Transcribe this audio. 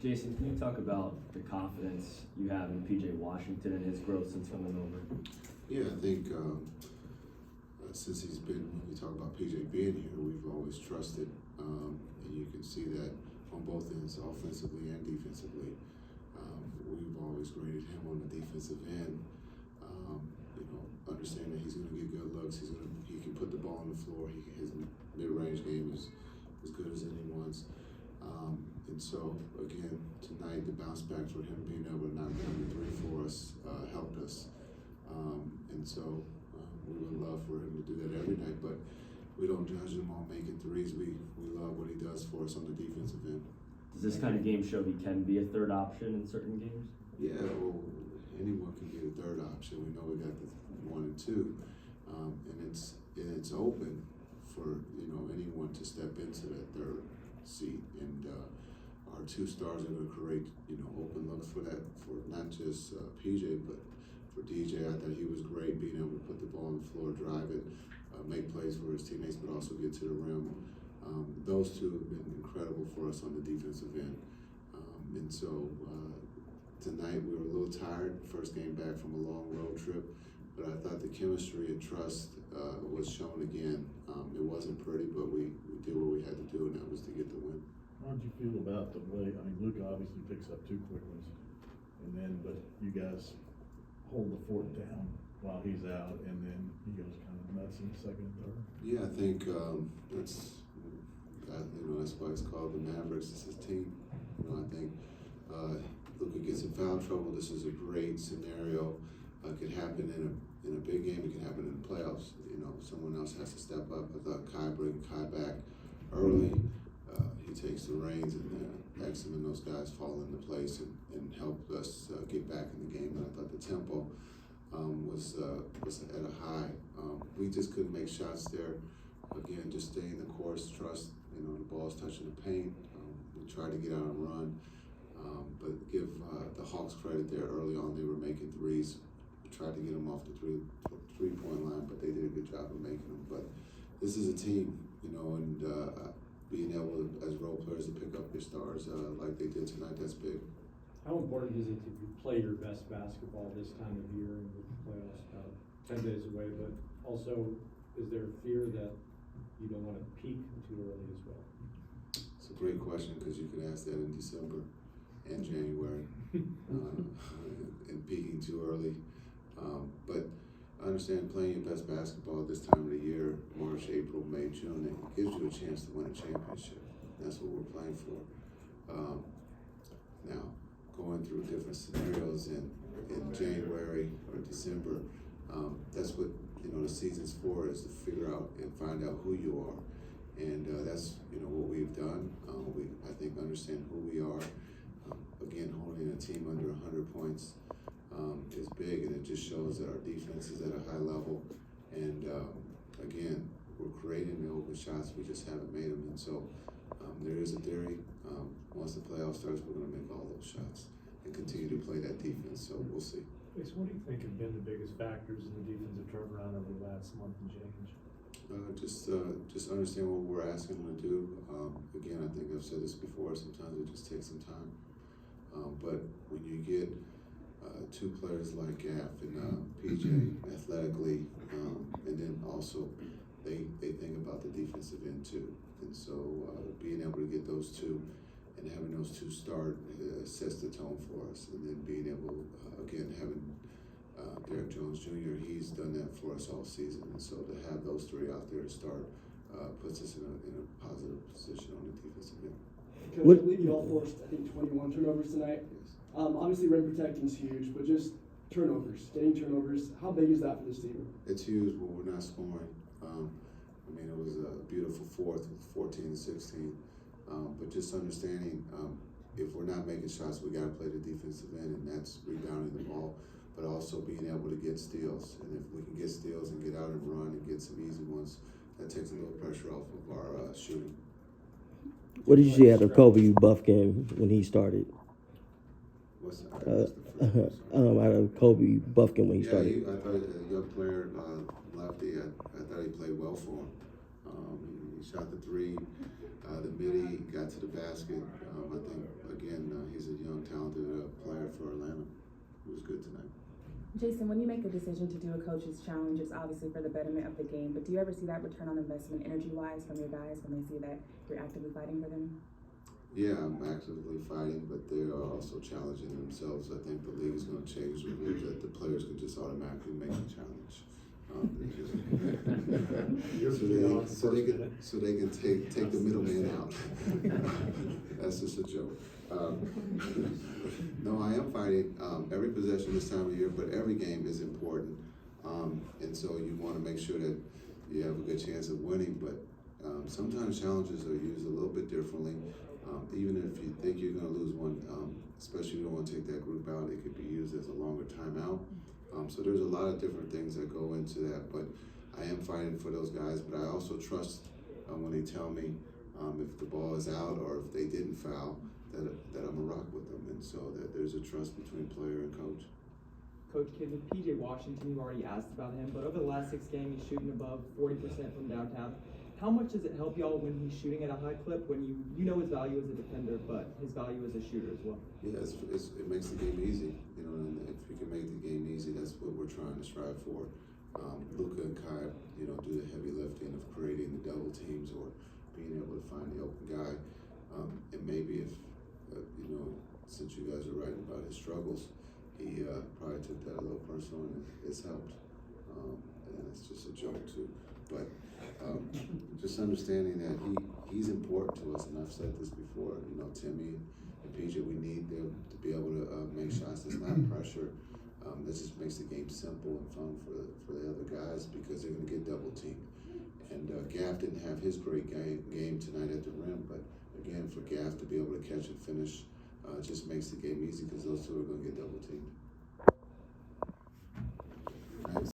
Jason, can you talk about the confidence you have in P.J. Washington and his growth since coming over? Yeah, I think since he's been, when we talk about PJ being here, we've always trusted, and you can see that on both ends, offensively and defensively. We've always graded him on the defensive end. Understand that he's going to get good looks. He can put the ball on the floor. His mid-range game is as good as anyone's. And so again, tonight the bounce back for him being able to knock down the three for us helped us. And so we would love for him to do that every night, but we don't judge him on making threes. We love what he does for us on the defensive end. Does this kind of game show he can be a third option in certain games? Yeah, well, anyone can be a third option. We know we got the 1 and 2, and it's open for anyone to step into that third seat. And our 2 stars are going to create open looks for that, for not just PJ but for DJ. I thought he was great being able to put the ball on the floor, drive it, make plays for his teammates, but also get to the rim. Those 2 have been incredible for us on the defensive end. And so tonight we were a little tired, first game back from a long road trip, but I thought the chemistry and trust was shown again. It wasn't pretty, but we did what we had to do, and that was to get the win. How did you feel about the way, Luke obviously picks up 2 quick ones, but you guys hold the fort down while he's out, and then he goes kind of nuts in the second and third? Yeah, I think that's why it's called the Mavericks. It's his team. I think Luka gets in foul trouble. This is a great scenario. It could happen in a big game. It can happen in the playoffs. Someone else has to step up. I thought bringing Kai back early. He takes the reins, and Exum and those guys fall into place and helped us get back in the game. And I thought the tempo was at a high. We just couldn't make shots there. Again, just staying the course, trust. The ball's touching the paint. We tried to get out and run, but give the Hawks credit there. Early on, they were making threes. We tried to get them off the three-point line, but they did a good job of making them. But this is a team, and being able to, as role players, to pick up your stars like they did tonight, that's big. How important is it to play your best basketball this time of year and with the playoffs about 10 days away? But also, is there fear that you don't want to peak too early as well? It's a great question, because you can ask that in December and January, and peaking too early. But I understand playing your best basketball this time of the year, March, April, May, June, it gives you a chance to win a championship. That's what we're playing for. Now, going through different scenarios in January or December, that's what the season's for, is to figure out and find out who you are. And that's what we've done. We, I think, understand who we are. Again, holding a team under 100 points is big, and it just shows that our defense is at a high level. And again, we're creating the open shots, we just haven't made them. And so there is a theory, once the playoff starts, we're going to make all those shots and continue to play that defense. So we'll see. What do you think have been the biggest factors in the defensive turnaround over the last month and change? Just understand what we're asking them to do. Again, I think I've said this before, sometimes it just takes some time. But when you get 2 players like Gaff and PJ athletically, and then also they think about the defensive end too. And so being able to get those 2 and having those 2 start sets the tone for us. And then being able, again, having Derek Jones Jr., he's done that for us all season. And so to have those 3 out there to start puts us in a positive position on the defensive end. Coach, I believe you all forced, I think, 21 turnovers tonight. Yes. Obviously, rim protecting is huge, but just getting turnovers, how big is that for this team? It's huge when we're not scoring. It was a beautiful fourth with 14 and 16. But just understanding, if we're not making shots, we got to play the defensive end, and that's rebounding the ball, but also being able to get steals. And if we can get steals and get out and run and get some easy ones, that takes a little pressure off of our shooting. What did you see out of Kobe Buffkin when he started? What's that? Out of Kobe Buffkin when he started. I thought a young player, lefty. I thought he played well for him. He shot the three, the midi, got to the basket. I think, again, he's a young, talented player for Atlanta. It was good tonight. Jason, when you make a decision to do a coach's challenge, it's obviously for the betterment of the game, but do you ever see that return on investment energy-wise from your guys when they see that you're actively fighting for them? Yeah, I'm actively fighting, but they are also challenging themselves. I think the league is going to change the rule that the players can just automatically make a challenge. So they can take the middleman out. That's just a joke. No, I am fighting every possession this time of year, but every game is important. And so you want to make sure that you have a good chance of winning, but sometimes challenges are used a little bit differently. Even if you think you're going to lose one, especially if you don't want to take that group out, it could be used as a longer timeout. So there's a lot of different things that go into that, but I am fighting for those guys, but I also trust when they tell me if the ball is out or if they didn't foul, that I'm a rock with them, and so that there's a trust between player and coach. Coach Kidd, with PJ Washington, you already asked about him, but over the last 6 games, he's shooting above 40% from downtown. How much does it help y'all when he's shooting at a high clip, when you know his value as a defender, but his value as a shooter as well? Yeah, it makes the game easy, you know, and if you can make the game easy, that's what we're trying to strive for. Luka and Kai, you know, do the heavy lifting of creating the double teams or being able to find the open guy. And maybe if, you know, since you guys are writing about his struggles, he probably took that a little personal, and it's helped. And it's just a joke too. But just understanding that he's important to us, and I've said this before, you know, Timmy and PJ, we need them to be able to make shots that's not pressure. That just makes the game simple and fun for the other guys because they're going to get double teamed. And Gaff didn't have his great game tonight at the rim, but again, for Gaff to be able to catch and finish just makes the game easy because those two are going to get double teamed.